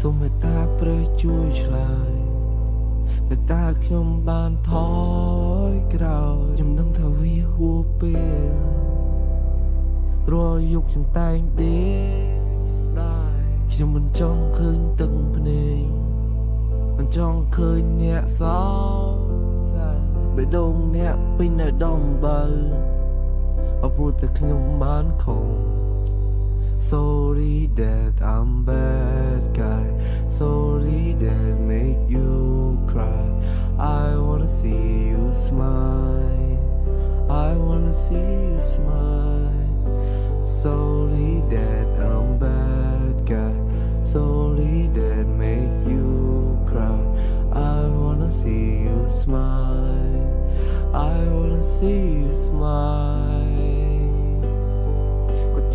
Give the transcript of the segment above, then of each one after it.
សូមមេត្តាព្រះជួយឆ្លើយមេត្តាខ្ញុំបានថយក្រោយខ្ញុំដឹងថាវាហួសពេលរាល់យុគខ្ញុំតែងដេកស្ដាយខ្ញុំមិនចង់ឃើញទឹកភ្នែកមិនចង់ឃើញអ្នកសោកសៅបេះដូងអ្នកពេញនៅដំបៅអព្រោះតែខ្ញុំបានខំSorry that I'm bad guy. Sorry that make you cry. I wanna see you smile. I wanna see you smile. Sorry that I'm bad guy. Sorry that make you cry. I wanna see you smile. I wanna see you smile.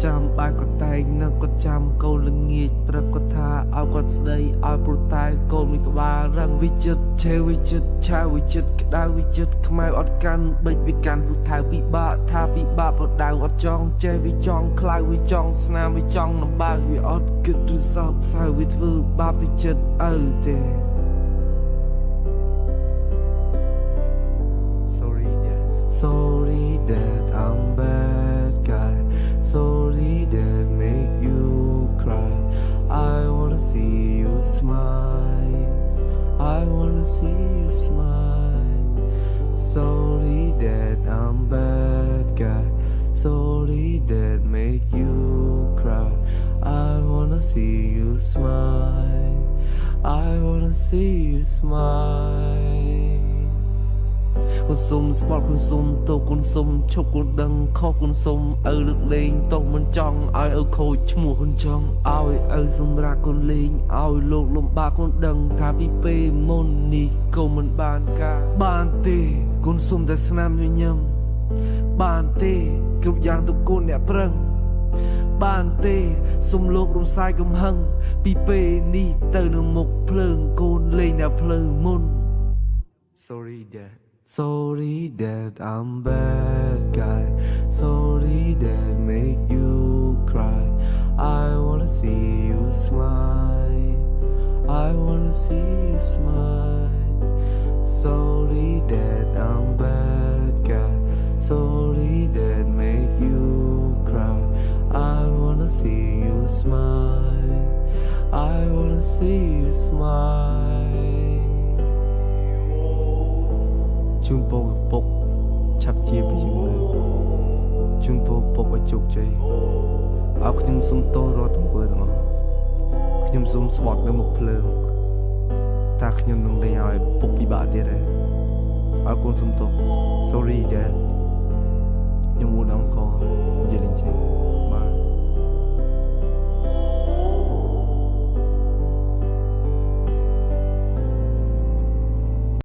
ចាំបាយកតែងនឹងគាត់ចាំកូនល្ងាចព្រឹកគាត់ថាឲ្យគាត់ស្ដីឲ្យព្រោះតែកូនមានក្បាលរឹងវិចិត្រឆេវិចិត្រឆាវិចិត្រក្តៅវិចិត្រខ្មៅអត់កាន់បិចវាកាន់ព្រោះថាពិបាកថាពិបាកប្រដៅអត់ចង់ចេះវាចង់ខ្លៅវាចង់ស្នាមវាចង់លំបាកវាអត់គិតឬសោកសៅវាធ្វើបាបទៅចិត្តឪទេ Sorry that I'm bad guy. Sorry that make you cry. I wanna see you smile. I wanna see you smile. Sorry that I'm bad guy. Sorry that make you cry. I wanna see you smile. I wanna see you smile.គុណសុំស្បត់គុណសុំតោគុណសុំឈប់គុណដឹងខុសគុណសុំឪលើកលែងតោមិនចង់ឲ្យឪខូចឈ្មោះគុណចង់ឲ្យឪសម្រាប់គុណលេងឲ្យលោកលំបាកគុណដឹងថាពីពេលមុននេះក៏មិនបានការបានទេគុណសុំតែស្នាមញញឹមបានទេគ្រប់យ៉ាងទុកគុណអ្នកប្រឹងបានទេសុំលោករំសាយកំហឹងពីពេលនេះទៅនឹងមុខភ្លើងកូនលេងតែភ្លើងមុន Sorry Sorry that I'm bad guy. Sorry that make you cry. I wanna see you smile. I wanna see you smile. Sorry that I'm bad guy. Sorry that make you cry. I wanna see you smile. I wanna see you smile.ជូនពរពុកឆាប់ជាប្រយោជន៍ជូនពរពុកឲ្យជោគជ័យឲ្យខ្ញុំសូមទោសរាល់ទង្វើទាំងអស់ខ្ញុំសូមស្បត់នៅមុខភ្លើងតែខ្ញុំនឹងលែងឲ្យពុកពិបាកទៀតទេឲ្យកូនសូមទោស Sorry Dad ខ្ញុំmuốnអង្គនិយាយលេងចេះ